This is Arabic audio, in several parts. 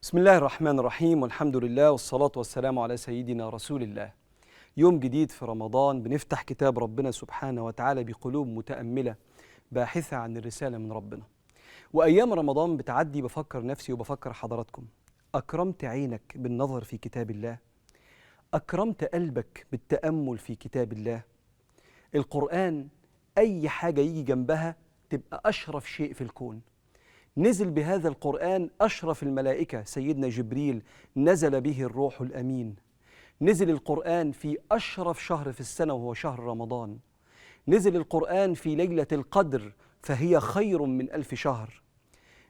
بسم الله الرحمن الرحيم، والحمد لله والصلاة والسلام على سيدنا رسول الله. يوم جديد في رمضان بنفتح كتاب ربنا سبحانه وتعالى بقلوب متأملة باحثة عن الرسالة من ربنا. وأيام رمضان بتعدي بفكر نفسي وبفكر حضراتكم، أكرمت عينك بالنظر في كتاب الله؟ أكرمت قلبك بالتأمل في كتاب الله؟ القرآن أي حاجة يجي جنبها تبقى أشرف شيء في الكون. نزل بهذا القرآن أشرف الملائكة سيدنا جبريل، نزل به الروح الأمين. نزل القرآن في أشرف شهر في السنة وهو شهر رمضان. نزل القرآن في ليلة القدر فهي خير من 1000 شهر.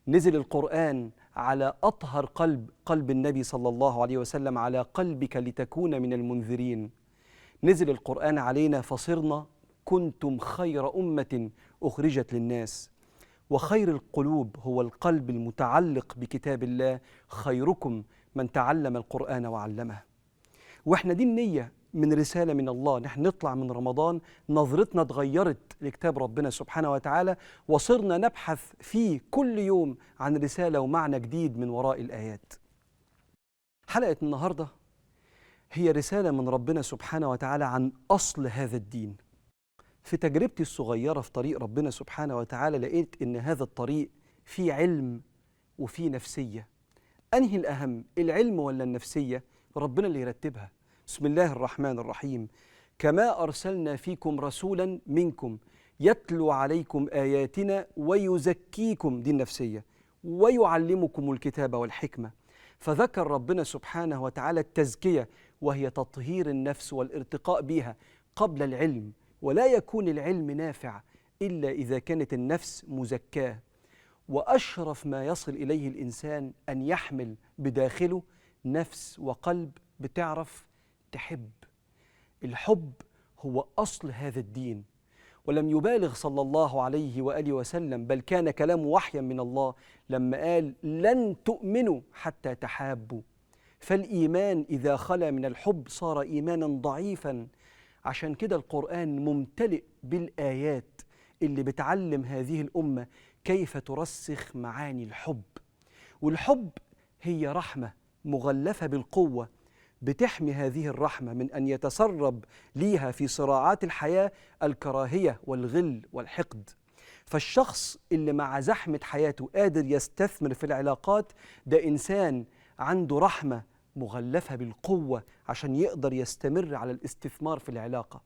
نزل القرآن على أطهر قلب النبي صلى الله عليه وسلم، على قلبك لتكون من المنذرين. نزل القرآن علينا فصرنا كنتم خير أمة أخرجت للناس. وخير القلوب هو القلب المتعلق بكتاب الله، خيركم من تعلم القرآن وعلمه. واحنا دي النية من رسالة من الله، نحن نطلع من رمضان نظرتنا اتغيرت لكتاب ربنا سبحانه وتعالى، وصرنا نبحث فيه كل يوم عن رسالة ومعنى جديد من وراء الآيات. حلقة النهاردة هي رسالة من ربنا سبحانه وتعالى عن أصل هذا الدين. في تجربتي الصغيرة في طريق ربنا سبحانه وتعالى لقيت إن هذا الطريق فيه علم وفيه نفسية. أنهي الأهم، العلم ولا النفسية؟ ربنا اللي يرتبها. بسم الله الرحمن الرحيم. كما أرسلنا فيكم رسولا منكم يتلو عليكم آياتنا ويزكيكم، دي النفسية، ويعلمكم الكتاب والحكمة. فذكر ربنا سبحانه وتعالى التزكية، وهي تطهير النفس والارتقاء بها قبل العلم. ولا يكون العلم نافع إلا إذا كانت النفس مزكاة. وأشرف ما يصل إليه الإنسان أن يحمل بداخله نفس وقلب بتعرف تحب. الحب هو أصل هذا الدين. ولم يبالغ صلى الله عليه وآله وسلم، بل كان كلام وحيا من الله لما قال لن تؤمنوا حتى تحابوا. فالإيمان إذا خلا من الحب صار إيمانا ضعيفا. عشان كده القرآن ممتلئ بالآيات اللي بتعلم هذه الأمة كيف ترسخ معاني الحب. والحب هي رحمة مغلفة بالقوة، بتحمي هذه الرحمة من أن يتسرب ليها في صراعات الحياة الكراهية والغل والحقد. فالشخص اللي مع زحمة حياته قادر يستثمر في العلاقات، ده إنسان عنده رحمة مغلفة بالقوة عشان يقدر يستمر على الاستثمار في العلاقة.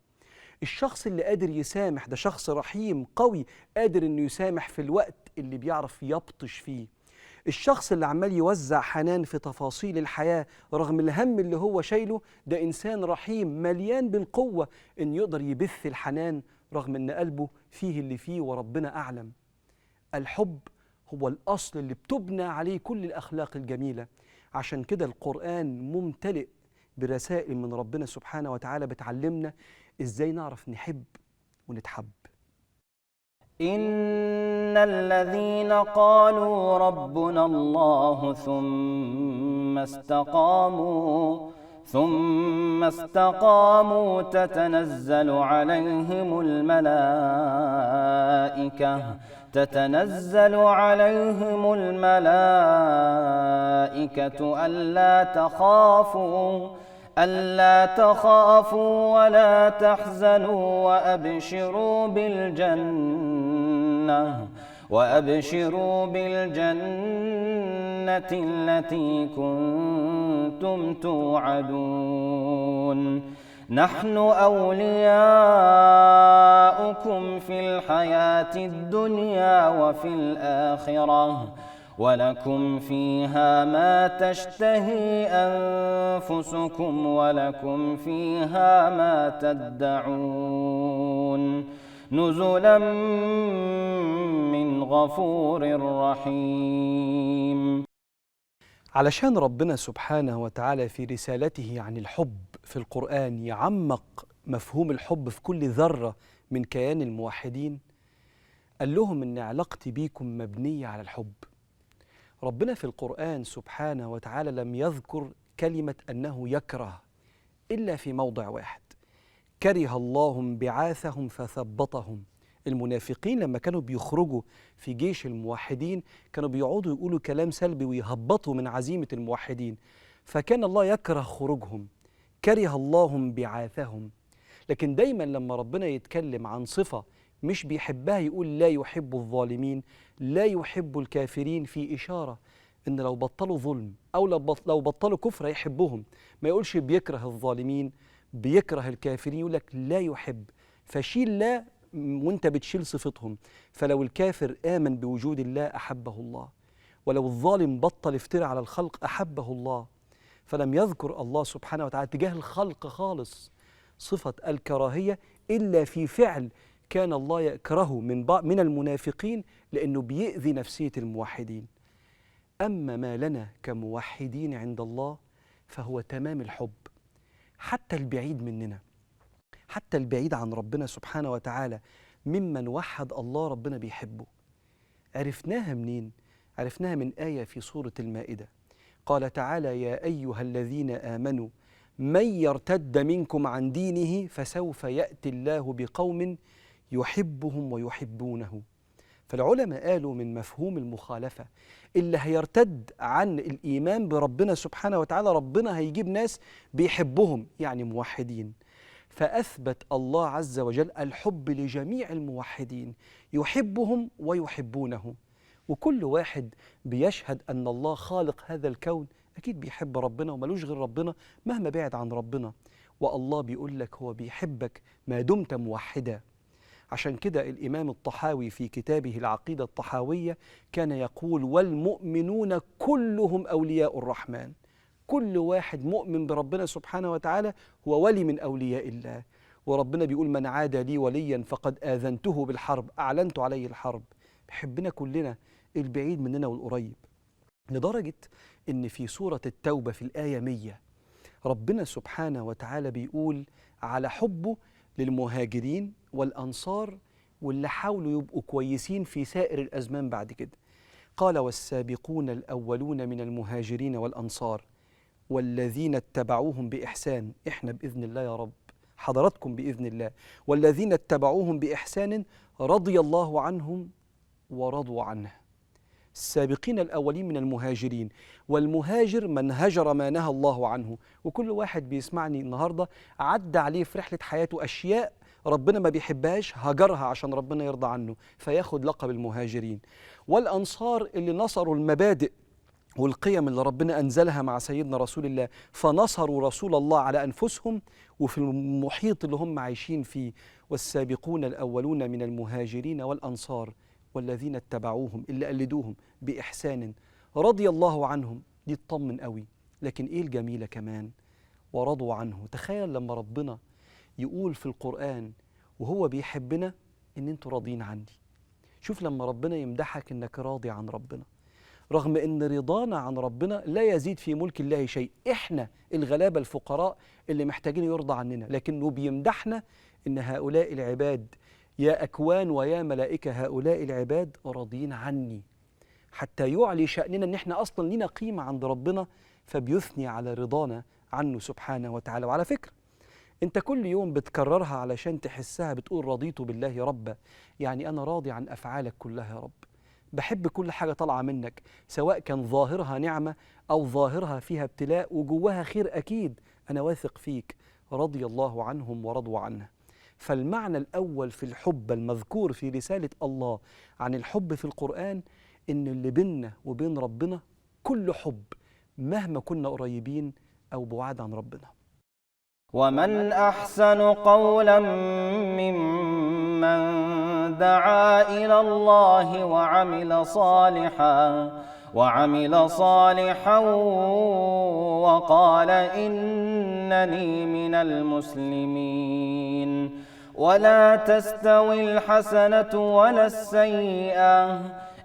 الشخص اللي قادر يسامح ده شخص رحيم قوي، قادر إنه يسامح في الوقت اللي بيعرف يبطش فيه. الشخص اللي عمال يوزع حنان في تفاصيل الحياة رغم الهم اللي هو شايله، ده إنسان رحيم مليان بالقوة إن يقدر يبث الحنان رغم إن قلبه فيه اللي فيه وربنا أعلم. الحب هو الأصل اللي بتبنى عليه كل الأخلاق الجميلة. عشان كده القرآن ممتلئ برسائل من ربنا سبحانه وتعالى بتعلمنا إزاي نعرف نحب ونتحب. إن الذين قالوا ربنا الله ثم استقاموا تتنزل عليهم الملائكة ألا تخافوا ولا تحزنوا وأبشروا بالجنة التي كنتم توعدون. نحن أولياؤكم في الحياة الدنيا وفي الآخرة، ولكم فيها ما تشتهي أنفسكم ولكم فيها ما تدعون، نزلا من غفور رحيم. علشان ربنا سبحانه وتعالى في رسالته عن الحب في القرآن يعمق مفهوم الحب في كل ذرة من كيان الموحدين، قال لهم إن علاقتي بيكم مبنية على الحب. ربنا في القرآن سبحانه وتعالى لم يذكر كلمة أنه يكره إلا في موضع واحد: كره الله انبعاثهم فثبطهم. المنافقين لما كانوا بيخرجوا في جيش الموحدين كانوا بيقعدوا يقولوا كلام سلبي ويهبطوا من عزيمة الموحدين، فكان الله يكره خروجهم، كره الله انبعاثهم. لكن دايما لما ربنا يتكلم عن صفة مش بيحبها يقول لا يحب الظالمين، لا يحب الكافرين، في إشارة إن لو بطلوا ظلم أو لو بطلوا كفر يحبهم. ما يقولش بيكره الظالمين بيكره الكافرين، يقول لك لا يحب، فشيل لا وانت بتشيل صفتهم. فلو الكافر آمن بوجود الله أحبه الله، ولو الظالم بطل افترى على الخلق أحبه الله. فلم يذكر الله سبحانه وتعالى تجاه الخلق خالص صفة الكراهية إلا في فعل كان الله يكرهه من المنافقين، لأنه بيؤذي نفسية الموحدين. أما ما لنا كموحدين عند الله فهو تمام الحب، حتى البعيد مننا، حتى البعيد عن ربنا سبحانه وتعالى ممن وحد الله ربنا بيحبه. عرفناها منين؟ عرفناها من آية في سورة المائدة، قال تعالى: يا أيها الذين آمنوا من يرتد منكم عن دينه فسوف يأتي الله بقوم يحبهم ويحبونه. فالعلماء قالوا من مفهوم المخالفة اللي هيرتد عن الإيمان بربنا سبحانه وتعالى ربنا هيجيب ناس بيحبهم، يعني موحدين. فأثبت الله عز وجل الحب لجميع الموحدين، يحبهم ويحبونه. وكل واحد بيشهد أن الله خالق هذا الكون أكيد بيحب ربنا وملوش غير ربنا مهما بعد عن ربنا، والله بيقول لك هو بيحبك ما دمت موحدا. عشان كده الإمام الطحاوي في كتابه العقيدة الطحاوية كان يقول: والمؤمنون كلهم أولياء الرحمن. كل واحد مؤمن بربنا سبحانه وتعالى هو ولي من أولياء الله. وربنا بيقول: من عادى لي وليا فقد آذنته بالحرب، أعلنت عليه الحرب. بيحبنا كلنا، البعيد مننا والقريب، لدرجة إن في سورة التوبة في الآية 100 ربنا سبحانه وتعالى بيقول على حبه للمهاجرين والأنصار واللي حاولوا يبقوا كويسين في سائر الأزمان بعد كده. قال: والسابقون الأولون من المهاجرين والأنصار والذين اتبعوهم بإحسان. إحنا بإذن الله يا رب، حضراتكم بإذن الله. والذين اتبعوهم بإحسان رضي الله عنهم ورضوا عنه. السابقين الأولين من المهاجرين، والمهاجر من هجر ما نهى الله عنه. وكل واحد بيسمعني النهاردة عدى عليه في رحلة حياته أشياء ربنا ما بيحبهاش، هجرها عشان ربنا يرضى عنه فياخد لقب المهاجرين. والأنصار اللي نصروا المبادئ والقيم اللي ربنا أنزلها مع سيدنا رسول الله، فنصروا رسول الله على أنفسهم وفي المحيط اللي هم عايشين فيه. والسابقون الأولون من المهاجرين والأنصار والذين اتبعوهم، اللي قلدوهم بإحسان رضي الله عنهم. دي تطمن قوي. لكن إيه الجميلة كمان؟ ورضوا عنه. تخيل لما ربنا يقول في القرآن وهو بيحبنا إن أنتوا راضين عني. شوف لما ربنا يمدحك إنك راضي عن ربنا، رغم إن رضانا عن ربنا لا يزيد في ملك الله شيء. إحنا الغلابة الفقراء اللي محتاجين يرضى عننا، لكنه بيمدحنا إن هؤلاء العباد يا أكوان ويا ملائكة هؤلاء العباد راضين عني، حتى يعلي شأننا إن إحنا أصلا لنا قيمة عند ربنا، فبيثني على رضانا عنه سبحانه وتعالى. وعلى فكرة أنت كل يوم بتكررها علشان تحسها، بتقول رضيت بالله ربا، يعني أنا راضي عن أفعالك كلها يا رب، بحب كل حاجة طالعة منك، سواء كان ظاهرها نعمة أو ظاهرها فيها ابتلاء وجواها خير، أكيد أنا واثق فيك. رضي الله عنهم ورضوا عنه. فالمعنى الأول في الحب المذكور في رسالة الله عن الحب في القرآن إن اللي بيننا وبين ربنا كل حب مهما كنا قريبين أو بعاد عن ربنا. ومن أحسن قولا ممن دعا إلى الله وعمل صالحا وقال إنني من المسلمين. ولا تستوي الحسنة ولا السيئة،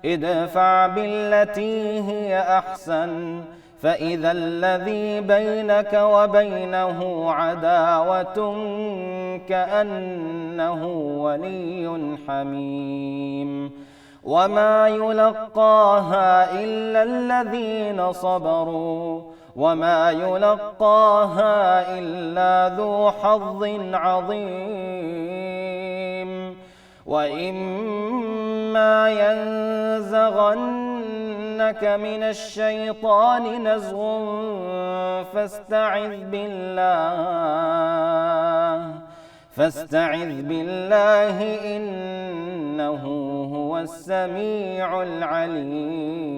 ادفع بالتي هي أحسن فإذا الذي بينك وبينه عداوة كأنه ولي حميم. وما يلقاها إلا الذين صبروا وما يلقاها إلا ذو حظ عظيم. وإما ينزغنك من الشيطان نزغ فاستعذ بالله إنه هو السميع العليم.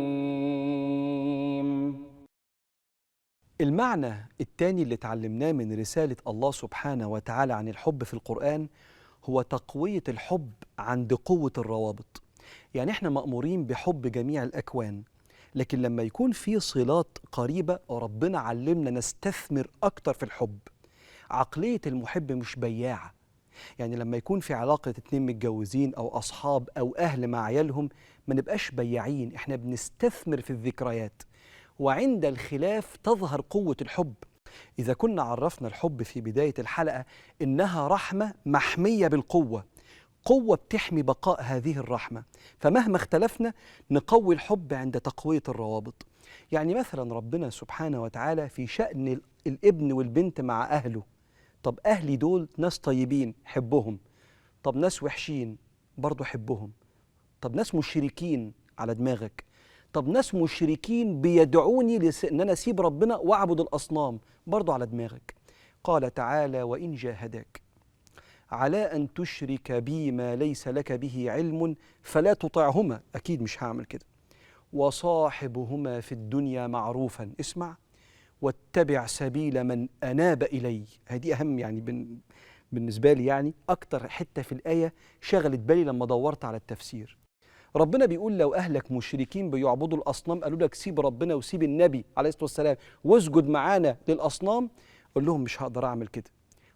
المعنى الثاني اللي اتعلمناه من رسالة الله سبحانه وتعالى عن الحب في القرآن هو تقوية الحب عند قوة الروابط. يعني احنا مأمورين بحب جميع الأكوان، لكن لما يكون في صلات قريبة ربنا علمنا نستثمر أكتر في الحب. عقلية المحب مش بياعة. يعني لما يكون في علاقة اتنين متجوزين أو أصحاب أو أهل مع عيالهم ما نبقاش بياعين، احنا بنستثمر في الذكريات. وعند الخلاف تظهر قوة الحب. إذا كنا عرفنا الحب في بداية الحلقة إنها رحمة محمية بالقوة، قوة بتحمي بقاء هذه الرحمة، فمهما اختلفنا نقوي الحب عند تقوية الروابط. يعني مثلا ربنا سبحانه وتعالى في شأن الابن والبنت مع أهله، طب أهلي دول ناس طيبين حبهم، طب ناس وحشين برضو حبهم، طب ناس مشركين على دماغك، طب ناس مشركين بيدعوني ان انا اسيب ربنا واعبد الاصنام برضو على دماغك. قال تعالى: وان جاهداك على ان تشرك بي ما ليس لك به علم فلا تطعهما، اكيد مش هعمل كده. وصاحبهما في الدنيا معروفا، اسمع، واتبع سبيل من اناب الي. هذه اهم، يعني بالنسبه لي يعني اكتر حته في الايه شغلت بالي لما دورت على التفسير. ربنا بيقول لو أهلك مشركين بيعبدوا الأصنام قالوا لك سيب ربنا وسيب النبي عليه الصلاة والسلام واسجد معانا للأصنام، قول لهم مش هقدر أعمل كده.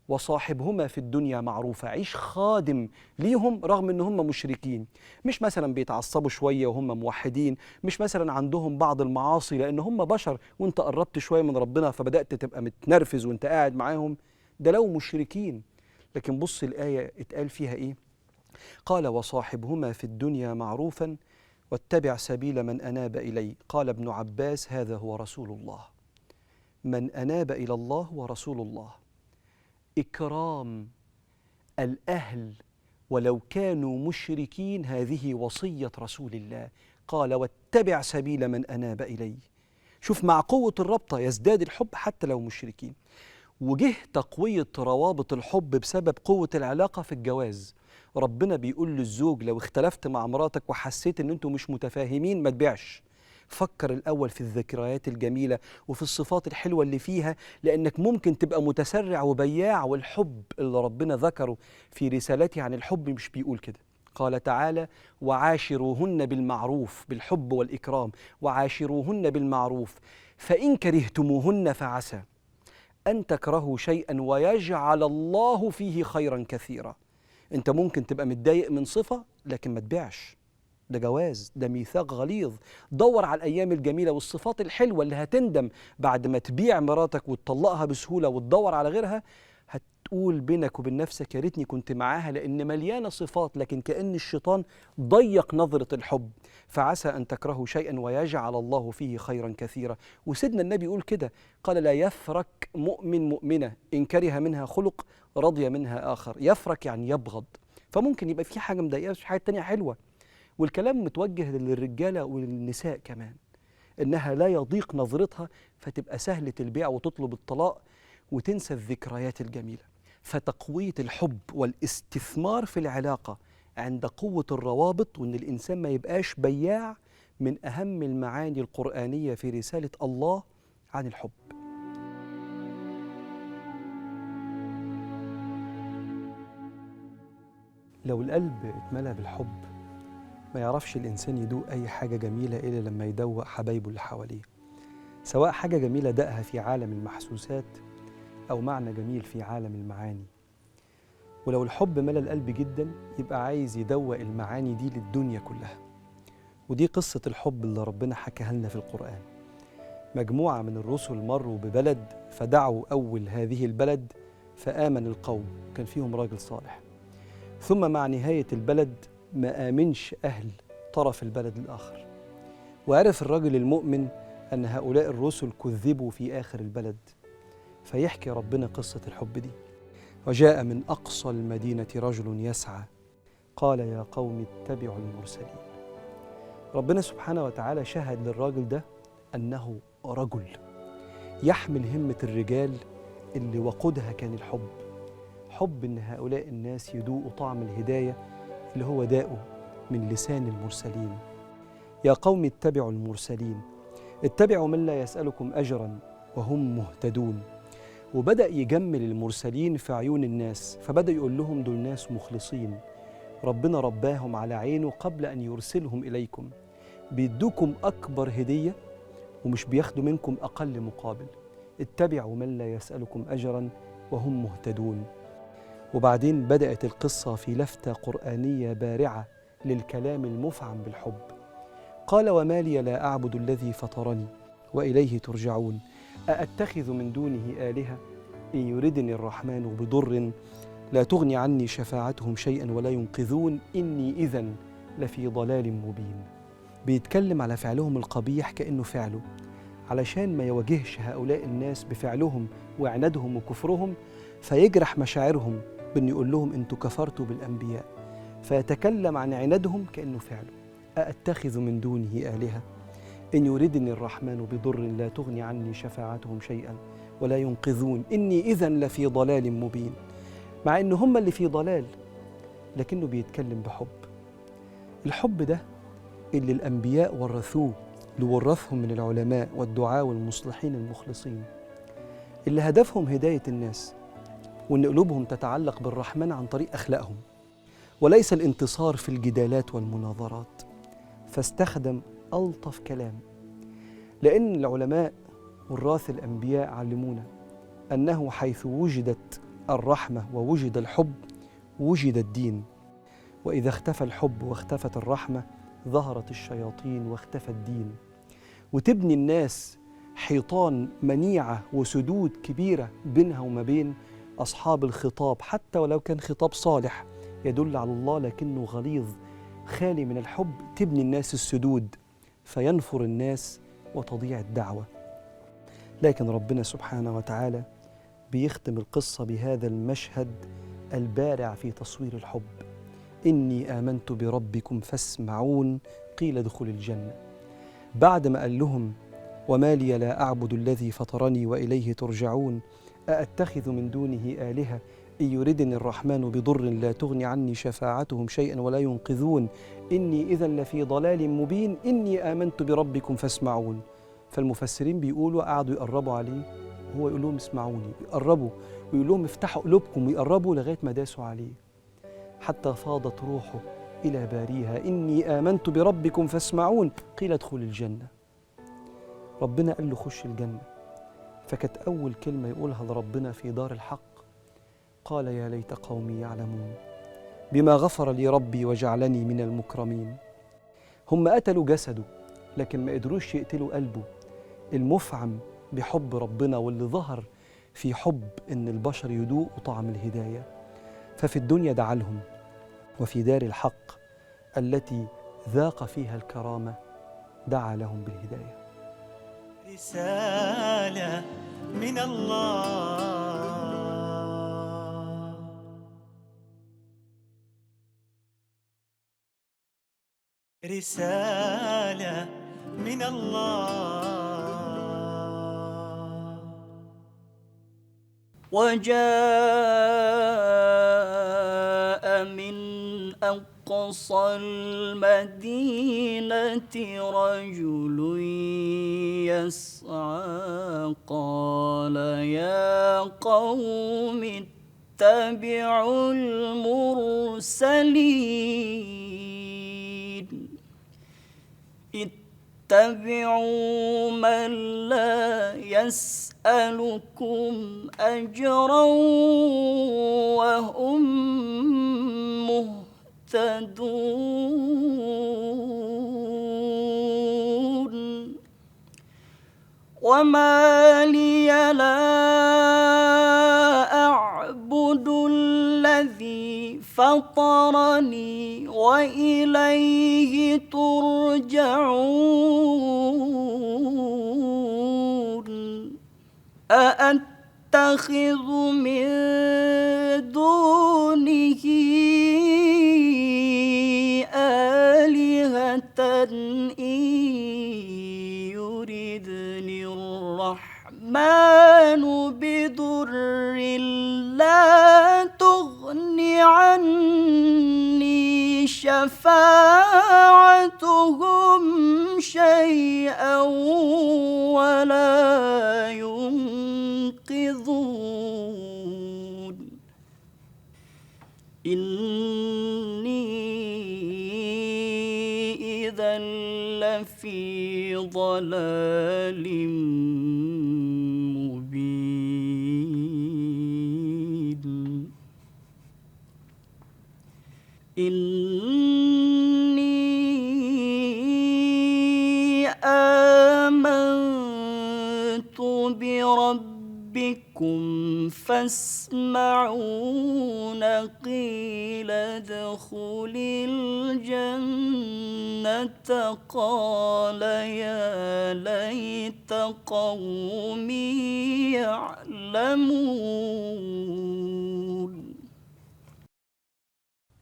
وصاحبهما في الدنيا معروفة، عيش خادم ليهم رغم إن هم مشركين، مش مثلا بيتعصبوا شوية وهم موحدين، مش مثلا عندهم بعض المعاصي لأن هم بشر وانت قربت شوية من ربنا فبدأت تبقى متنرفز وانت قاعد معاهم، ده لو مشركين. لكن بص الآية اتقال فيها إيه؟ قال: وصاحبهما في الدنيا معروفا واتبع سبيل من أناب إلي. قال ابن عباس: هذا هو رسول الله. من أناب إلى الله ورسول الله. إكرام الأهل ولو كانوا مشركين، هذه وصية رسول الله. قال: واتبع سبيل من أناب إلي. شوف، مع قوة الربطة يزداد الحب حتى لو مشركين. وجه تقوية روابط الحب بسبب قوة العلاقة في الجواز. ربنا بيقول للزوج لو اختلفت مع مراتك وحسيت ان انتوا مش متفاهمين ما تبيعش، فكر الأول في الذكريات الجميلة وفي الصفات الحلوة اللي فيها، لأنك ممكن تبقى متسرع وبياع. والحب اللي ربنا ذكره في رسالته عن الحب مش بيقول كده. قال تعالى: وعاشروهن بالمعروف، بالحب والإكرام، وعاشروهن بالمعروف فإن كرهتموهن فعسى أن تكرهوا شيئا ويجعل الله فيه خيرا كثيرا. أنت ممكن تبقى متضايق من صفة لكن ما تبيعش، ده جواز، ده ميثاق غليظ. دور على الأيام الجميلة والصفات الحلوة اللي هتندم بعد ما تبيع مراتك وتطلقها بسهولة وتدور على غيرها. هتقول بينك وبين نفسك يا ريتني كنت معاها، لأن مليانة صفات لكن كأن الشيطان ضيق نظرة الحب. فعسى أن تكرهوا شيئا ويجعل الله فيه خيرا كثيرا. وسيدنا النبي يقول كده، قال: لا يفرك مؤمن مؤمنة إن كره منها خلق رضي منها آخر. يفرك يعني يبغض، فممكن يبقى في حاجة مضايقة في حاجة تانية حلوة. والكلام متوجه للرجالة وللنساء كمان، إنها لا يضيق نظرتها فتبقى سهلة البيع وتطلب الطلاق وتنسى الذكريات الجميلة. فتقوية الحب والاستثمار في العلاقة عند قوة الروابط، وإن الإنسان ما يبقاش بياع، من أهم المعاني القرآنية في رسالة الله عن الحب. لو القلب اتملى بالحب ما يعرفش الإنسان يدوق أي حاجة جميلة إلا لما يدوق حبايبه اللي حواليه، سواء حاجة جميلة دقها في عالم المحسوسات أو معنى جميل في عالم المعاني. ولو الحب ملى القلب جدا يبقى عايز يدوق المعاني دي للدنيا كلها. ودي قصة الحب اللي ربنا حكاها لنا في القرآن. مجموعة من الرسل مروا ببلد فدعوا أول هذه البلد فآمن القوم، كان فيهم راجل صالح. ثم مع نهاية البلد ما آمنش أهل طرف البلد الآخر، وعرف الرجل المؤمن أن هؤلاء الرسل كذبوا في آخر البلد. فيحكي ربنا قصة الحب دي: وجاء من أقصى المدينة رجل يسعى قال يا قوم اتبعوا المرسلين. ربنا سبحانه وتعالى شهد للراجل ده أنه رجل يحمل همة الرجال اللي وقودها كان الحب، حب إن هؤلاء الناس يذوقوا طعم الهداية اللي هو داؤه من لسان المرسلين. يا قوم اتبعوا المرسلين، اتبعوا من لا يسألكم أجرا وهم مهتدون. وبدأ يجمل المرسلين في عيون الناس، فبدأ يقول لهم دول ناس مخلصين، ربنا رباهم على عينه قبل أن يرسلهم إليكم، بيدوكم أكبر هدية ومش بياخدوا منكم أقل مقابل. اتبعوا من لا يسألكم أجرا وهم مهتدون. وبعدين بدأت القصة في لفتة قرآنية بارعة للكلام المفعم بالحب. قال وما لي لا أعبد الذي فطرني وإليه ترجعون، أأتخذ من دونه آلهة إن يردني الرحمن بضر لا تغني عني شفاعتهم شيئا ولا ينقذون إني إذن لفي ضلال مبين. بيتكلم على فعلهم القبيح كأنه فعله، علشان ما يواجهش هؤلاء الناس بفعلهم وعنادهم وكفرهم فيجرح مشاعرهم بأن يقول لهم أنتوا كفرتوا بالأنبياء، فيتكلم عن عنادهم كأنه فعله. أأتخذ من دونه آلهة إن يردني الرحمن بضر لا تغني عني شفاعتهم شيئا ولا ينقذون إني إذن لفي ضلال مبين. مع إن هم اللي في ضلال لكنه بيتكلم بحب. الحب ده اللي الأنبياء ورثوه، اللي ورثهم من العلماء والدعاة والمصلحين المخلصين، اللي هدفهم هداية الناس وإن قلوبهم تتعلق بالرحمن عن طريق أخلاقهم وليس الانتصار في الجدالات والمناظرات. فاستخدم ألطف كلام، لأن العلماء وراث الأنبياء علمونا أنه حيث وجدت الرحمة ووجد الحب وجد الدين، وإذا اختفى الحب واختفت الرحمة ظهرت الشياطين واختفى الدين. وتبني الناس حيطان منيعة وسدود كبيرة بينها وما بين أصحاب الخطاب، حتى ولو كان خطاب صالح يدل على الله لكنه غليظ خالي من الحب، تبني الناس السدود فينفر الناس وتضيع الدعوة. لكن ربنا سبحانه وتعالى بيختم القصة بهذا المشهد البارع في تصوير الحب. إني آمنت بربكم فاسمعون قيل ادخل الجنة. بعد ما قال لهم وما لي لا أعبد الذي فطرني وإليه ترجعون، أأتخذ من دونه آلهة إن يردني الرحمن بضر لا تغني عني شفاعتهم شيئا ولا ينقذون إني إذا لفي ضلال مبين إني آمنت بربكم فاسمعون. فالمفسرين بيقولوا قعدوا يقربوا عليه وهو يقول لهم اسمعوني، يقربوا ويقول لهم افتحوا قلوبكم، ويقربوا لغاية ما داسوا عليه حتى فاضت روحه إلى باريها. إني آمنت بربكم فاسمعون قيل ادخل الجنة. ربنا قال له خش الجنة، فكانت أول كلمة يقولها لربنا في دار الحق قال يا ليت قومي يعلمون بما غفر لي ربي وجعلني من المكرمين. هم قتلوا جسده لكن ما قدروش يقتلوا قلبه المفعم بحب ربنا، واللي ظهر في حب إن البشر يذوقوا طعم الهداية. ففي الدنيا دعا لهم، وفي دار الحق التي ذاق فيها الكرامة دعا لهم بالهداية. رسالة من الله، رسالة من الله. وجاء من أقصى المدينة رجل يسعى قال يا قوم اتبعوا المرسلين اتبعوا من لا يسألكم أجرا وهم مهتدون. وما لي لا أعبد الذي فطرني وإليه ترجعون. أأتخذ من دونه إن يردني الرحمن بضر لا تغن عني شفاعتهم شيئا ولا ينقذون إني إذا لفي ضلال مبين إني آمنت بربكم فاسمعون قيل ادخل الجنة قال يا ليت قومي يعلمون.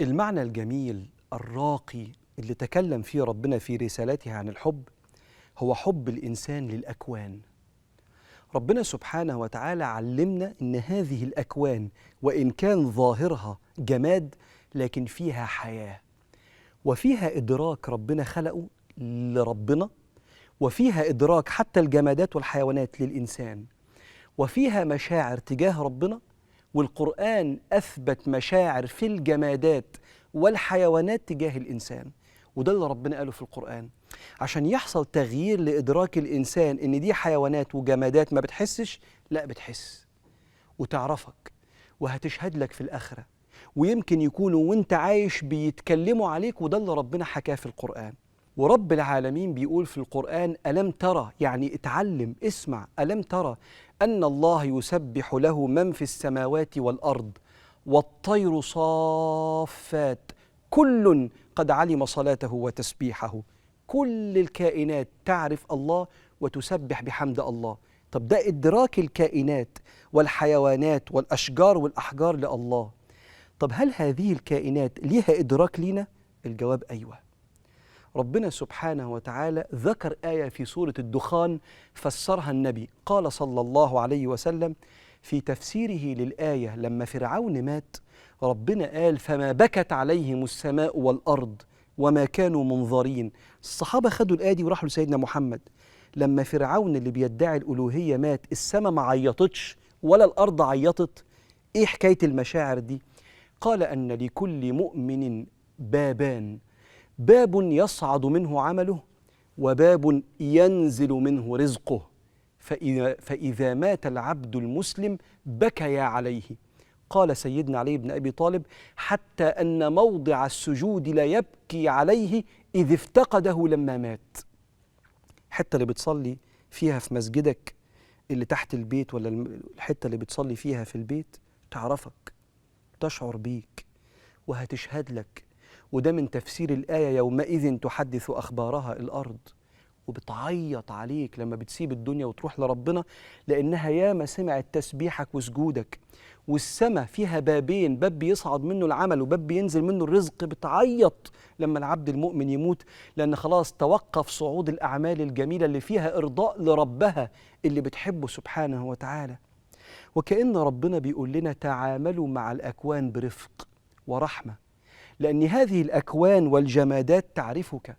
المعنى الجميل الراقي اللي تكلم فيه ربنا في رسالته عن الحب هو حب الإنسان للأكوان. ربنا سبحانه وتعالى علمنا إن هذه الأكوان وإن كان ظاهرها جماد لكن فيها حياة، وفيها إدراك ربنا خلقه لربنا، وفيها إدراك حتى الجمادات والحيوانات للإنسان، وفيها مشاعر تجاه ربنا. والقرآن أثبت مشاعر في الجمادات والحيوانات تجاه الإنسان، وده اللي ربنا قاله في القرآن عشان يحصل تغيير لإدراك الإنسان إن دي حيوانات وجمادات ما بتحسش، لا بتحس وتعرفك وهتشهد لك في الآخرة، ويمكن يكونوا وانت عايش بيتكلموا عليك، وده اللي ربنا حكاه في القرآن. ورب العالمين بيقول في القرآن ألم ترى، يعني اتعلم اسمع، ألم ترى أن الله يسبح له من في السماوات والأرض والطير صافات كل قد علم صلاته وتسبيحه. كل الكائنات تعرف الله وتسبح بحمد الله. طب ده إدراك الكائنات والحيوانات والأشجار والأحجار لله. طب هل هذه الكائنات ليها إدراك لينا؟ الجواب أيوة. ربنا سبحانه وتعالى ذكر آية في سورة الدخان فسرها النبي، قال صلى الله عليه وسلم في تفسيره للآية لما فرعون مات، ربنا قال فما بكت عليهم السماء والأرض وما كانوا منظرين. الصحابة خدوا الآية دي وراحوا لسيدنا محمد، لما فرعون اللي بيدعي الألوهية مات السماء ما عيطتش ولا الأرض عيطت، إيه حكاية المشاعر دي؟ قال أن لكل مؤمن بابان، باب يصعد منه عمله وباب ينزل منه رزقه، فإذا مات العبد المسلم بكيا عليه. قال سيدنا علي بن أبي طالب حتى أن موضع السجود لا يبكي عليه إذ افتقده لما مات. الحتة اللي بتصلي فيها في مسجدك اللي تحت البيت ولا الحتة اللي بتصلي فيها في البيت تعرفك، تشعر بيك وهتشهد لك. وده من تفسير الآية يومئذ تحدث أخبارها الأرض، وبتعيط عليك لما بتسيب الدنيا وتروح لربنا لأنها ياما سمعت تسبيحك وسجودك. والسماء فيها بابين، باب بيصعد منه العمل وباب بينزل منه الرزق، بتعيط لما العبد المؤمن يموت لأن خلاص توقف صعود الأعمال الجميلة اللي فيها إرضاء لربها اللي بتحبه سبحانه وتعالى. وكأن ربنا بيقول لنا تعاملوا مع الأكوان برفق ورحمة، لأن هذه الأكوان والجمادات تعرفك،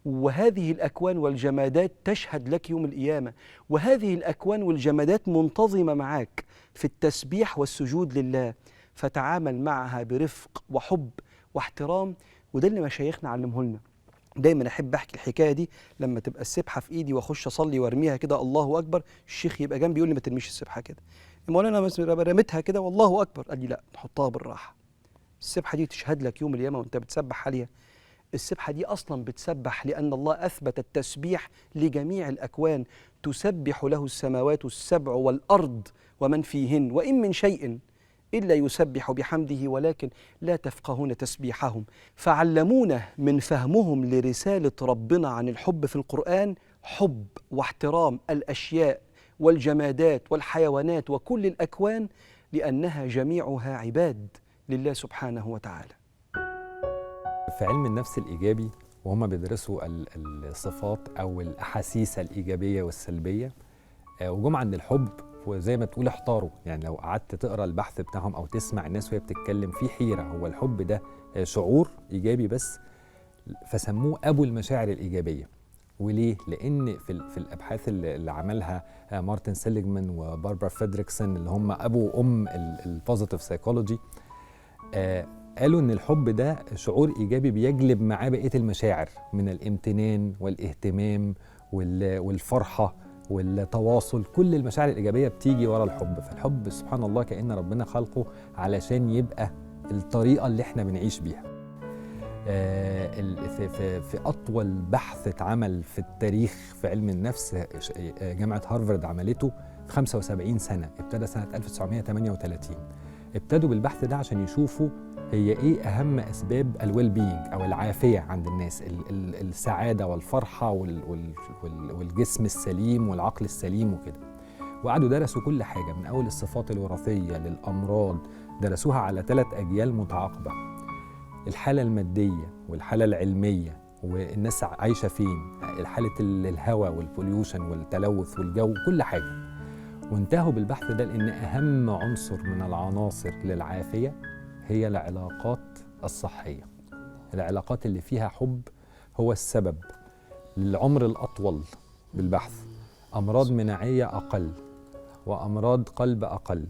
وهذه الأكوان والجمادات تشهد لك يوم القيامة، وهذه الأكوان والجمادات منتظمة معك في التسبيح والسجود لله، فتعامل معها برفق وحب واحترام. وده اللي مشايخنا علمه لنا. دايما أحب أحكي الحكاية دي لما تبقى السبحة في إيدي وأخش أصلي وأرميها كده الله أكبر، الشيخ يبقى جنبي يقول لي ما ترميش السبحة كده. مولانا رميتها كده والله أكبر، قال لي لا نحطها بالراحة. السبحة دي تشهد لك يوم القيامة وأنت بتسبح عليها. السبحة دي أصلا بتسبح لأن الله أثبت التسبيح لجميع الأكوان، تسبح له السماوات السبع والأرض ومن فيهن وإن من شيء إلا يسبح بحمده ولكن لا تفقهون تسبيحهم. فعلمونا من فهمهم لرسالة ربنا عن الحب في القرآن حب واحترام الأشياء والجمادات والحيوانات وكل الأكوان، لأنها جميعها عباد لله سبحانه وتعالى. في علم النفس الإيجابي وهم بيدرسوا الصفات أو الأحاسيس الإيجابية والسلبية، وجم عند الحب وزي ما تقول احتاروا. يعني لو قعدت تقرأ البحث بتاعهم أو تسمع الناس وهي بتتكلم في حيرة، هو الحب ده شعور إيجابي بس؟ فسموه أبو المشاعر الإيجابية. وليه؟ لأن في الأبحاث اللي عملها مارتن سيليجمان وباربرا فيدريكسون اللي هم أبو وأم البوزيتيف سايكولوجي، قالوا إن الحب ده شعور إيجابي بيجلب معاه بقية المشاعر من الامتنان والاهتمام والفرحة والتواصل. كل المشاعر الإيجابية بتيجي ورا الحب. فالحب سبحان الله كأن ربنا خلقه علشان يبقى الطريقة اللي احنا بنعيش بيها. في أطول بحث اتعمل في التاريخ في علم النفس جامعة هارفارد عملته في 75 سنة، ابتدى سنة 1938. ابتدوا بالبحث ده عشان يشوفوا هي ايه أهم أسباب الويل بينج أو العافية عند الناس، السعادة والفرحة والجسم السليم والعقل السليم وكده. وقعدوا درسوا كل حاجة من أول الصفات الوراثية للأمراض، درسوها على 3 أجيال متعاقبة. الحالة المادية والحالة العلمية والناس عايشة فين، حالة الهواء والبوليوشن والتلوث والجو، كل حاجة. وانتهوا بالبحث ده لأن أهم عنصر من العناصر للعافية هي العلاقات الصحية. العلاقات اللي فيها حب هو السبب للعمر الأطول بالبحث، أمراض مناعية أقل وأمراض قلب أقل،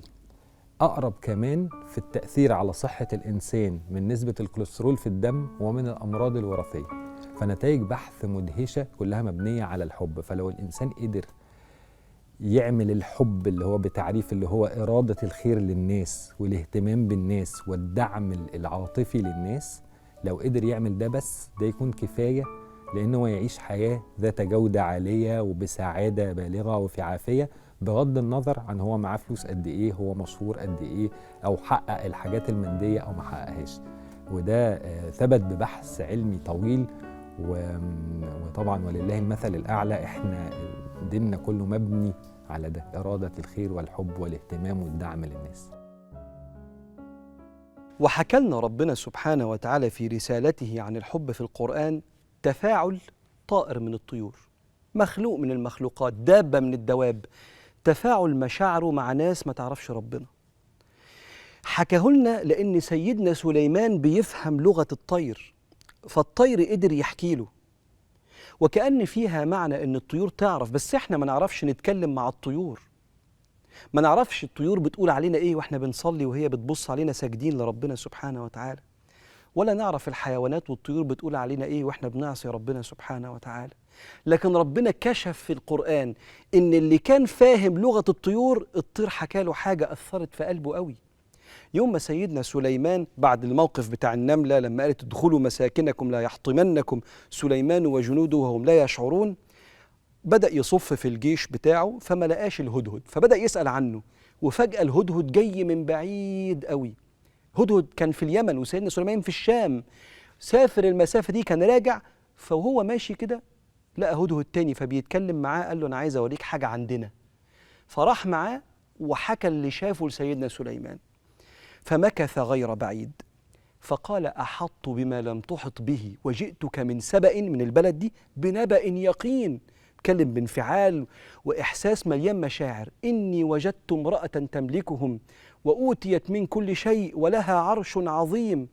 أقرب كمان في التأثير على صحة الإنسان من نسبة الكوليسترول في الدم ومن الأمراض الوراثية. فنتائج بحث مدهشة كلها مبنية على الحب. فلو الإنسان قدر يعمل الحب اللي هو بتعريف اللي هو إرادة الخير للناس والاهتمام بالناس والدعم العاطفي للناس، لو قدر يعمل ده بس ده يكون كفاية لأنه يعيش حياة ذات جودة عالية وبسعادة بالغة وفي عافية، بغض النظر عن هو معاه فلوس قد ايه، هو مشهور قد ايه، او حقق الحاجات الماديه او ما حققهاش. وده ثبت ببحث علمي طويل. وطبعا ولله المثل الاعلى، احنا ديننا كله مبني على ده، اراده الخير والحب والاهتمام والدعم للناس. وحكى لنا ربنا سبحانه وتعالى في رسالته عن الحب في القرآن تفاعل طائر من الطيور، مخلوق من المخلوقات، دابة من الدواب، تفاعل مشاعره مع ناس ما تعرفش ربنا. حكاه لنا لأن سيدنا سليمان بيفهم لغة الطير، فالطير قدر يحكي له، وكأن فيها معنى إن الطيور تعرف، بس إحنا ما نعرفش نتكلم مع الطيور. ما نعرفش الطيور بتقول علينا إيه وإحنا بنصلي وهي بتبص علينا ساجدين لربنا سبحانه وتعالى، ولا نعرف الحيوانات والطيور بتقول علينا إيه وإحنا بنعصي ربنا سبحانه وتعالى. لكن ربنا كشف في القرآن إن اللي كان فاهم لغة الطيور، الطير حكى له حاجة أثرت في قلبه قوي. يوم ما سيدنا سليمان بعد الموقف بتاع النملة لما قالت ادخلوا مساكنكم لا يحطمنكم سليمان وجنوده وهم لا يشعرون، بدأ يصف في الجيش بتاعه فما لقاش الهدهد، فبدأ يسأل عنه، وفجأة الهدهد جاي من بعيد قوي. هدهد كان في اليمن وسيدنا سليمان في الشام، سافر المسافة دي، كان راجع، فهو ماشي كده لقى هدهد تاني فبيتكلم معاه، قال له أنا عايز أوريك حاجة عندنا. فراح معاه وحكى اللي شافه لسيدنا سليمان، فمكث غير بعيد فقال أحط بما لم تحط به وجئتك من سبأ، من البلد دي، بنبأ يقين. اتكلم بانفعال وإحساس مليان مشاعر. إني وجدت امرأة تملكهم وأوتيت من كل شيء ولها عرش عظيم،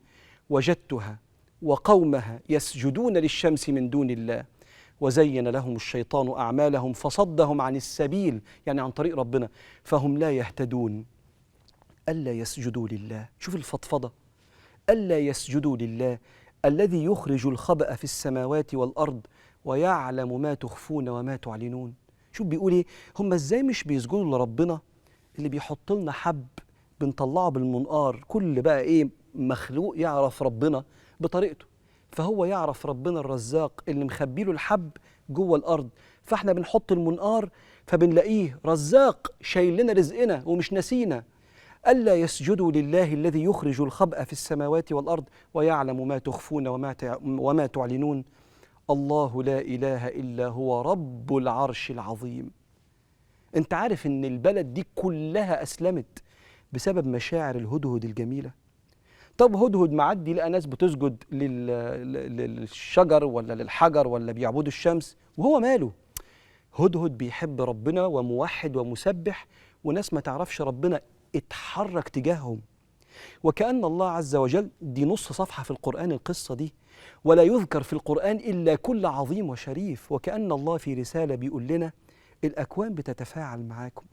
وجدتها وقومها يسجدون للشمس من دون الله وزين لهم الشيطان أعمالهم فصدهم عن السبيل، يعني عن طريق ربنا، فهم لا يهتدون. ألا يسجدوا لله، شوف الفضفضة، ألا يسجدوا لله الذي يخرج الخبأ في السماوات والأرض ويعلم ما تخفون وما تعلنون. شوف بيقول ايه، هم ازاي مش بيسجدوا لربنا اللي بيحط لنا حب بنطلعه بالمنقار؟ كل بقى ايه مخلوق يعرف ربنا بطريقته، فهو يعرف ربنا الرزاق اللي مخبي له الحب جوه الارض، فاحنا بنحط المنقار فبنلاقيه رزاق شايل لنا رزقنا ومش نسينا. ألا يسجدوا لله الذي يخرج الخبأ في السماوات والأرض ويعلم ما تخفون وما تعلنون. الله لا إله إلا هو رب العرش العظيم. أنت عارف إن البلد دي كلها أسلمت بسبب مشاعر الهدهد الجميلة؟ طب هدهد معدي لقى ناس بتسجد للشجر ولا للحجر ولا بيعبدوا الشمس، وهو ماله؟ هدهد بيحب ربنا وموحد ومسبح، وناس ما تعرفش ربنا اتحرك تجاههم. وكأن الله عز وجل، دي نص صفحة في القرآن القصة دي، ولا يذكر في القرآن إلا كل عظيم وشريف. وكأن الله في رسالة بيقول لنا الأكوان بتتفاعل معاكم.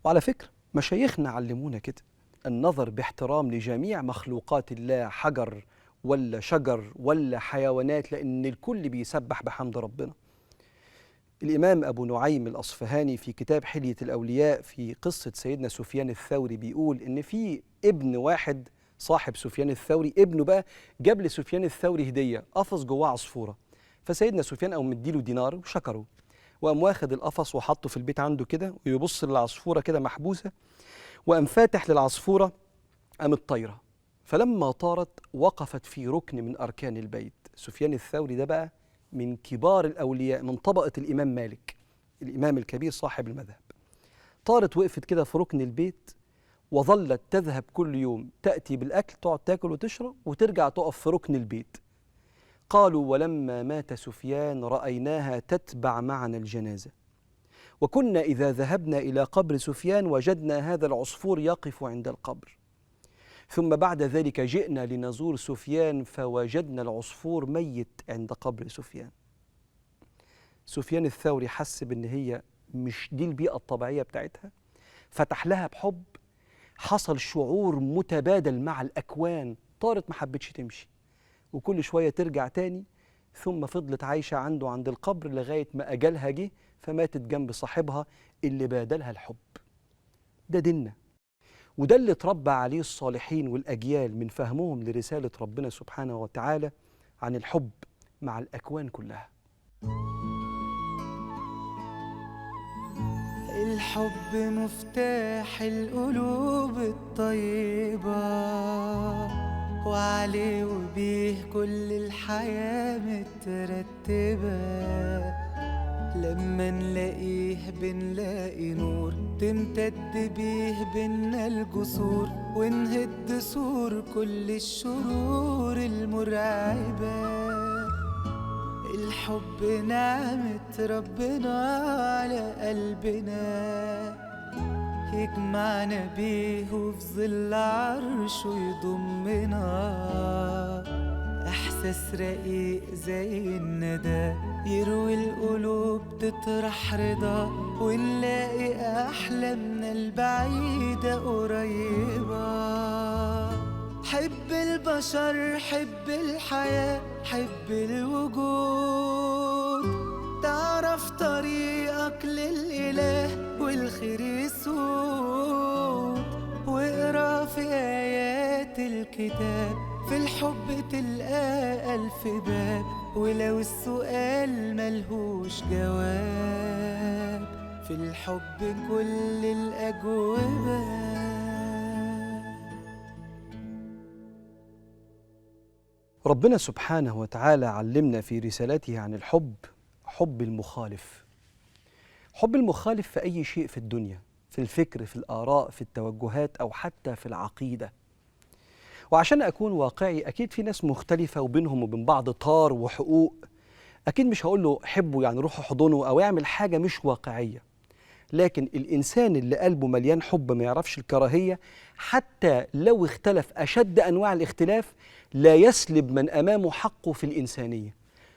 وعلى فكرة مشايخنا علمونا كده، النظر باحترام لجميع مخلوقات الله، حجر ولا شجر ولا حيوانات، لأن الكل بيسبح بحمد ربنا. الإمام أبو نعيم الأصفهاني في كتاب حلية الأولياء في قصة سيدنا سفيان الثوري بيقول إن في ابن واحد صاحب سفيان الثوري، ابنه بقى جاب لسفيان الثوري هدية، قفص جواه عصفورة. فسيدنا سفيان قام مديله دينار وشكره، وقام واخد القفص وحطه في البيت عنده كده، ويبص للعصفورة كده محبوسة، وقام فاتح للعصفورة، قامت طايرة. فلما طارت وقفت في ركن من أركان البيت. سفيان الثوري ده بقى من كبار الأولياء، من طبقة الإمام مالك، الإمام الكبير صاحب المذهب. طارت وقفت كده في ركن البيت، وظلت تذهب كل يوم تأتي بالأكل، تقعد تاكل وتشرب، وترجع تقف في ركن البيت. قالوا ولما مات سفيان رأيناها تتبع معنا الجنازة، وكنا إذا ذهبنا إلى قبر سفيان وجدنا هذا العصفور يقف عند القبر، ثم بعد ذلك جئنا لنزور سفيان فوجدنا العصفور ميت عند قبر سفيان. سفيان الثوري حس بأن هي مش دي البيئة الطبيعية بتاعتها، فتح لها بحب، حصل شعور متبادل مع الأكوان، طارت ما حبتش تمشي، وكل شوية ترجع تاني، ثم فضلت عايشة عنده عند القبر لغاية ما أجلها جه، فماتت جنب صاحبها اللي بادلها الحب. ده ديننا، وده اللي اتربى عليه الصالحين والأجيال من فهمهم لرسالة ربنا سبحانه وتعالى عن الحب مع الأكوان كلها. الحب مفتاح القلوب الطيبة، وعليه وبيه كل الحياة مترتبة. لما نلاقيه بنلاقي نور، تمتد بيه بينا الجسور، ونهد سور كل الشرور المرعبة. الحب نعمة ربنا على قلبنا، يجمعنا بيه وفي ظل عرشه يضمنا. إحساس رقيق زي الندى يروي القلوب، تطرح رضا، ونلاقي أحلامنا البعيدة قريبة. حب البشر، حب الحياة، حب الوجود، تعرف طريقك للإله والخير يسود. واقرا في آيات الكتاب، في الحب تلقى ألف باب، ولو السؤال ملهوش جواب، في الحب كل الأجوبة. ربنا سبحانه وتعالى علمنا في رسالته عن الحب حب المخالف. حب المخالف في أي شيء في الدنيا، في الفكر، في الآراء، في التوجهات، أو حتى في العقيدة. وعشان أكون واقعي، أكيد في ناس مختلفة وبينهم وبين بعض طار وحقوق، أكيد مش هقول له حبه يعني روح حضنه أو يعمل حاجة مش واقعية. لكن الإنسان اللي قلبه مليان حب ما يعرفش الكراهية، حتى لو اختلف أشد أنواع الاختلاف، لا يسلب من أمامه حقه في الإنسانية،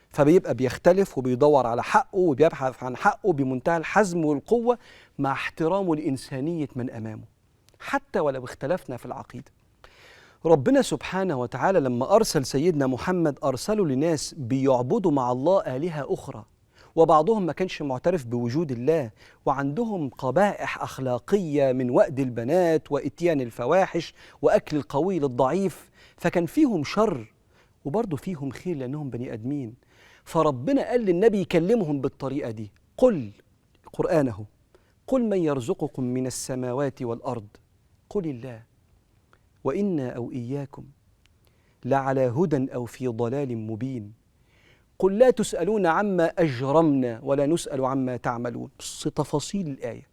فبيبقى بيختلف وبيدور على حقه وبيبحث عن حقه بمنتهى الحزم والقوة، مع احترامه لإنسانية من أمامه حتى ولو اختلفنا في العقيدة. ربنا سبحانه وتعالى لما أرسل سيدنا محمد أرسله لناس بيعبدوا مع الله آلهة أخرى، وبعضهم ما كانش معترف بوجود الله، وعندهم قبائح أخلاقية من وأد البنات وإتيان الفواحش وأكل القوي للضعيف، فكان فيهم شر وبرضه فيهم خير لأنهم بني أدمين. فربنا قال للنبي يكلمهم بالطريقة دي، قل قرآنه، قل من يرزقكم من السماوات والأرض، قل الله، وإنا أو إياكم لعلى هدى أو في ضلال مبين، قل لا تسألون عما أجرمنا ولا نسأل عما تعملون. بص تفاصيل الآية،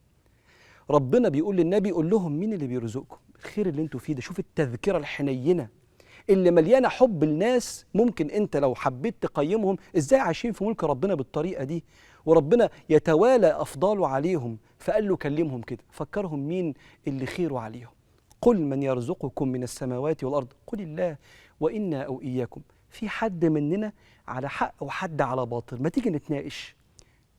ربنا بيقول للنبي قول لهم مين اللي بيرزقكم، الخير اللي انتوا فيه ده، شوف التذكرة الحنينة اللي مليانة حب الناس. ممكن أنت لو حبيت تقيمهم إزاي عايشين في ملك ربنا بالطريقة دي، وربنا يتوالى أفضاله عليهم، فقال له كلمهم كده، فكرهم مين اللي خيره عليهم. قل من يرزقكم من السماوات والأرض قل الله وإنا أو إياكم. في حد مننا على حق وحد على باطل، ما تيجي نتناقش.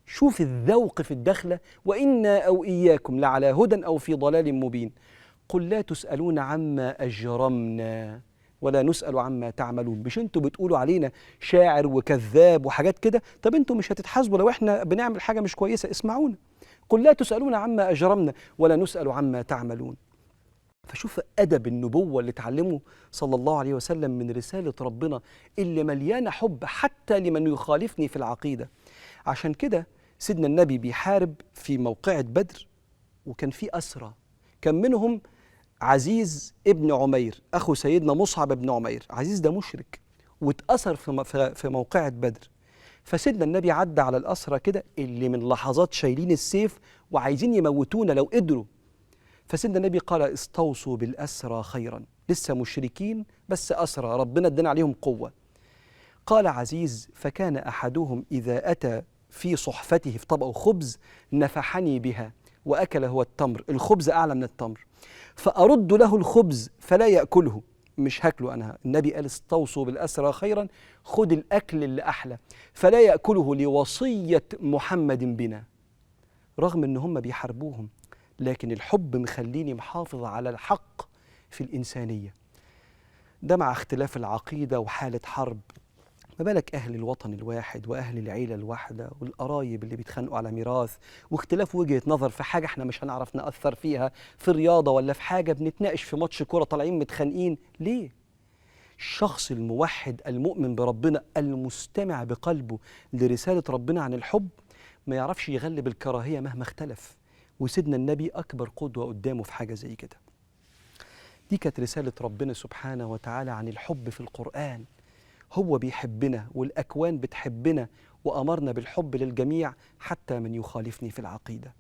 شوف الذوق في الدخلة، وإنا أو إياكم لعلى هدى أو في ضلال مبين. قل لا تسألون عما أجرمنا ولا نسأل عما تعملون. مش انتوا بتقولوا علينا شاعر وكذاب وحاجات كده؟ طب انتوا مش هتتحاسبوا لو احنا بنعمل حاجة مش كويسة؟ اسمعونا. قل لا تسألون عما أجرمنا ولا نسأل عما تعملون. فشوف أدب النبوة اللي اتعلمه صلى الله عليه وسلم من رسالة ربنا اللي مليانة حب حتى لمن يخالفني في العقيدة. عشان كده سيدنا النبي بيحارب في موقعة بدر، وكان في أسرى، كان منهم عزيز ابن عمير أخو سيدنا مصعب بن عمير. عزيز ده مشرك واتأثر في موقعة بدر. فسيدنا النبي عدى على الأسرى كده اللي من لحظات شايلين السيف وعايزين يموتونا لو قدروا. فسيدنا النبي قال استوصوا بالأسرى خيرا، لسه مشركين بس أسرى ربنا ادانا عليهم قوة. قال عزيز فكان أحدهم إذا أتى في صحفته في طبق خبز نفحني بها وأكل هو التمر، الخبز أعلى من التمر، فأرد له الخبز فلا يأكله، مش هاكله أنا. النبي قال استوصوا بالأسرى خيرا، خد الأكل اللي أحلى، فلا يأكله لوصية محمد بنا. رغم إن هم بيحاربوهم لكن الحب مخليني محافظ على الحق في الإنسانية. ده مع اختلاف العقيدة وحالة حرب، ما بالك أهل الوطن الواحد وأهل العيلة الواحدة والقرايب اللي بيتخانقوا على ميراث، واختلاف وجهة نظر في حاجة احنا مش هنعرف نأثر فيها في رياضة ولا في حاجة، بنتناقش في ماتش كورة طالعين متخانقين ليه؟ الشخص الموحد المؤمن بربنا المستمع بقلبه لرسالة ربنا عن الحب ما يعرفش يغلب الكراهية مهما اختلف. وسيدنا النبي أكبر قدوة قدامه في حاجة زي كده. دي كانت رسالة ربنا سبحانه وتعالى عن الحب في القرآن. هو بيحبنا والأكوان بتحبنا، وأمرنا بالحب للجميع حتى من يخالفني في العقيدة.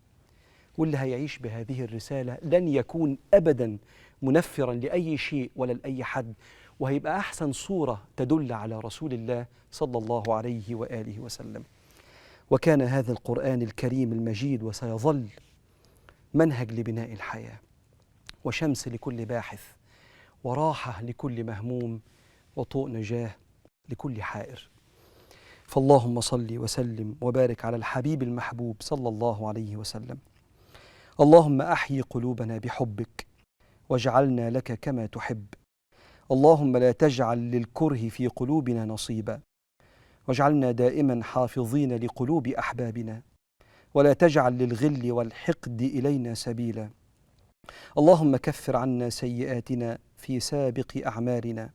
واللي هيعيش بهذه الرسالة لن يكون أبدا منفرا لأي شيء ولا لأي حد، وهيبقى أحسن صورة تدل على رسول الله صلى الله عليه وآله وسلم. وكان هذا القرآن الكريم المجيد وسيظل منهج لبناء الحياة، وشمس لكل باحث، وراحة لكل مهموم، وطوق نجاة لكل حائر. فاللهم صل وسلم وبارك على الحبيب المحبوب صلى الله عليه وسلم. اللهم أحيي قلوبنا بحبك واجعلنا لك كما تحب. اللهم لا تجعل للكره في قلوبنا نصيبا، واجعلنا دائما حافظين لقلوب أحبابنا، ولا تجعل للغل والحقد إلينا سبيلا. اللهم كفر عنا سيئاتنا في سابق أعمالنا.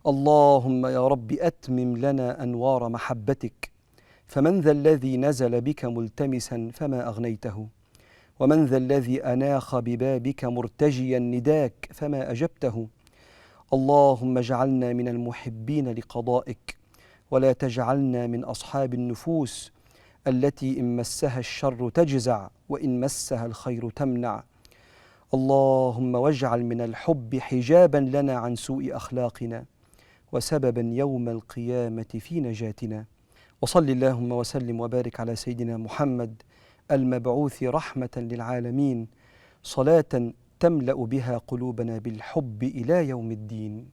اللهم يا رب أتمم لنا أنوار محبتك، فمن ذا الذي نزل بك ملتمسا فما أغنيته، ومن ذا الذي أناخ ببابك مرتجيا نداك فما أجبته. اللهم اجعلنا من المحبين لقضائك، ولا تجعلنا من أصحاب النفوس التي إن مسها الشر تجزع وإن مسها الخير تمنع. اللهم واجعل من الحب حجابا لنا عن سوء أخلاقنا، وسببا يوم القيامة في نجاتنا. وصل اللهم وسلم وبارك على سيدنا محمد المبعوث رحمة للعالمين، صلاة تملأ بها قلوبنا بالحب إلى يوم الدين.